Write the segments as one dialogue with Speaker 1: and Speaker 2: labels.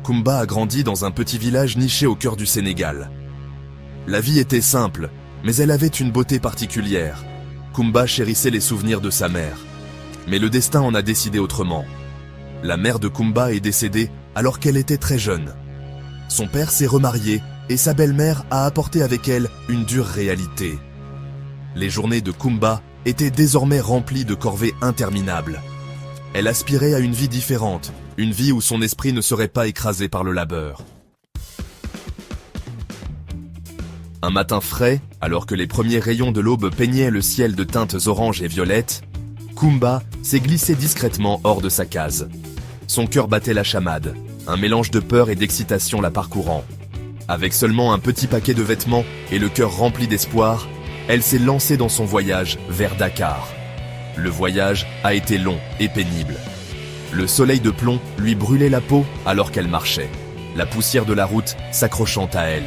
Speaker 1: Kumba a grandi dans un petit village niché au cœur du Sénégal. La vie était simple, mais elle avait une beauté particulière. Kumba chérissait les souvenirs de sa mère. Mais le destin en a décidé autrement. La mère de Kumba est décédée alors qu'elle était très jeune. Son père s'est remarié et sa belle-mère a apporté avec elle une dure réalité. Les journées de Kumba étaient désormais remplies de corvées interminables. Elle aspirait à une vie différente, une vie où son esprit ne serait pas écrasé par le labeur. Un matin frais, alors que les premiers rayons de l'aube peignaient le ciel de teintes oranges et violettes, Kumba s'est glissé discrètement hors de sa case. Son cœur battait la chamade, un mélange de peur et d'excitation la parcourant. Avec seulement un petit paquet de vêtements et le cœur rempli d'espoir, elle s'est lancée dans son voyage vers Dakar. Le voyage a été long et pénible. Le soleil de plomb lui brûlait la peau alors qu'elle marchait, la poussière de la route s'accrochant à elle.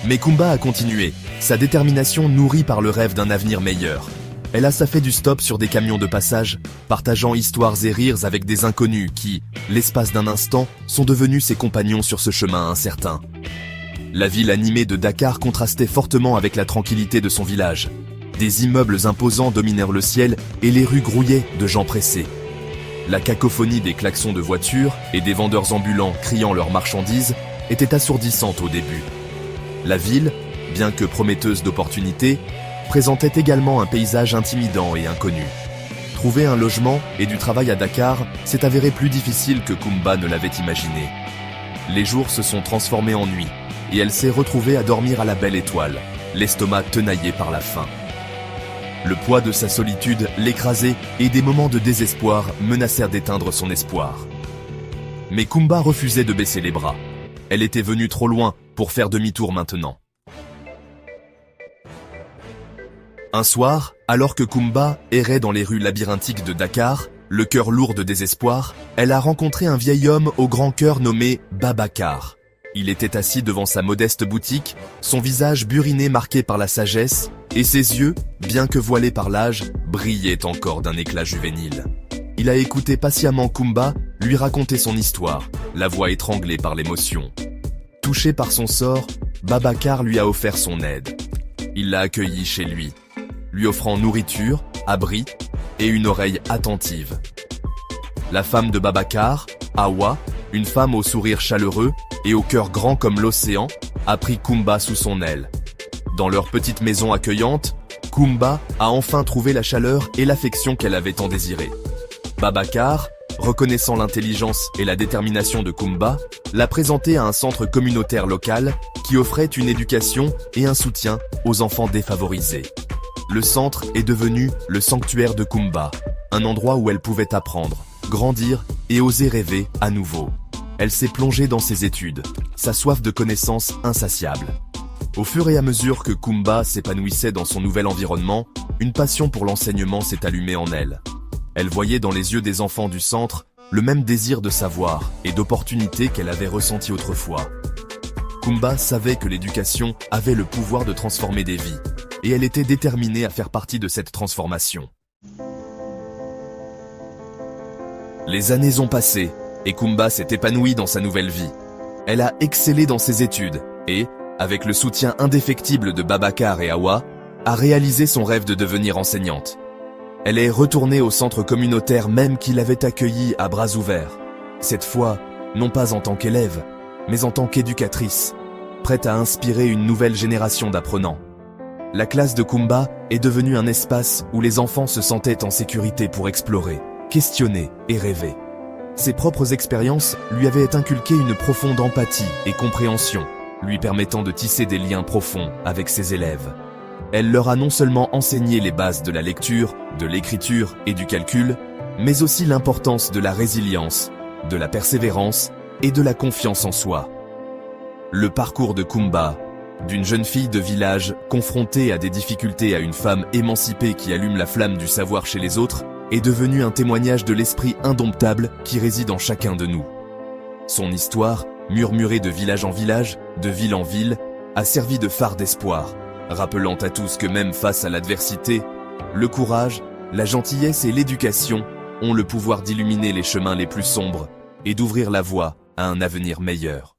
Speaker 1: Mais Kumba a continué, sa détermination nourrie par le rêve d'un avenir meilleur. Elle a fait du stop sur des camions de passage, partageant histoires et rires avec des inconnus qui, l'espace d'un instant, sont devenus ses compagnons sur ce chemin incertain. La ville animée de Dakar contrastait fortement avec la tranquillité de son village. Des immeubles imposants dominèrent le ciel et les rues grouillaient de gens pressés. La cacophonie des klaxons de voitures et des vendeurs ambulants criant leurs marchandises était assourdissante au début. La ville, bien que prometteuse d'opportunités, présentait également un paysage intimidant et inconnu. Trouver un logement et du travail à Dakar s'est avéré plus difficile que Kumba ne l'avait imaginé. Les jours se sont transformés en nuit et elle s'est retrouvée à dormir à la belle étoile, l'estomac tenaillé par la faim. Le poids de sa solitude l'écrasait et des moments de désespoir menacèrent d'éteindre son espoir. Mais Kumba refusait de baisser les bras. Elle était venue trop loin pour faire demi-tour maintenant. Un soir, alors que Kumba errait dans les rues labyrinthiques de Dakar, le cœur lourd de désespoir, elle a rencontré un vieil homme au grand cœur nommé Babacar. Il était assis devant sa modeste boutique, son visage buriné marqué par la sagesse, et ses yeux, bien que voilés par l'âge, brillaient encore d'un éclat juvénile. Il a écouté patiemment Kumba lui raconter son histoire, la voix étranglée par l'émotion. Touché par son sort, Babacar lui a offert son aide. Il l'a accueilli chez lui, lui offrant nourriture, abri et une oreille attentive. La femme de Babacar, Awa, une femme au sourire chaleureux et au cœur grand comme l'océan, a pris Kumba sous son aile. Dans leur petite maison accueillante, Kumba a enfin trouvé la chaleur et l'affection qu'elle avait tant désiré. Babacar, reconnaissant l'intelligence et la détermination de Kumba, l'a présenté à un centre communautaire local qui offrait une éducation et un soutien aux enfants défavorisés. Le centre est devenu le sanctuaire de Kumba, un endroit où elle pouvait apprendre, grandir et oser rêver à nouveau. Elle s'est plongée dans ses études, sa soif de connaissances insatiable. Au fur et à mesure que Kumba s'épanouissait dans son nouvel environnement, une passion pour l'enseignement s'est allumée en elle. Elle voyait dans les yeux des enfants du centre le même désir de savoir et d'opportunité qu'elle avait ressenti autrefois. Kumba savait que l'éducation avait le pouvoir de transformer des vies, et elle était déterminée à faire partie de cette transformation. Les années ont passé, et Kumba s'est épanouie dans sa nouvelle vie. Elle a excellé dans ses études, et, avec le soutien indéfectible de Babacar et Awa, a réalisé son rêve de devenir enseignante. Elle est retournée au centre communautaire même qui l'avait accueillie à bras ouverts. Cette fois, non pas en tant qu'élève, mais en tant qu'éducatrice, prête à inspirer une nouvelle génération d'apprenants. La classe de Kumba est devenue un espace où les enfants se sentaient en sécurité pour explorer, questionner et rêver. Ses propres expériences lui avaient inculqué une profonde empathie et compréhension, lui permettant de tisser des liens profonds avec ses élèves. Elle leur a non seulement enseigné les bases de la lecture, de l'écriture et du calcul, mais aussi l'importance de la résilience, de la persévérance et de la confiance en soi. Le parcours de Kumba, d'une jeune fille de village confrontée à des difficultés à une femme émancipée qui allume la flamme du savoir chez les autres, est devenu un témoignage de l'esprit indomptable qui réside en chacun de nous. Son histoire, murmurée de village en village, de ville en ville, a servi de phare d'espoir, rappelant à tous que même face à l'adversité, le courage, la gentillesse et l'éducation ont le pouvoir d'illuminer les chemins les plus sombres et d'ouvrir la voie à un avenir meilleur.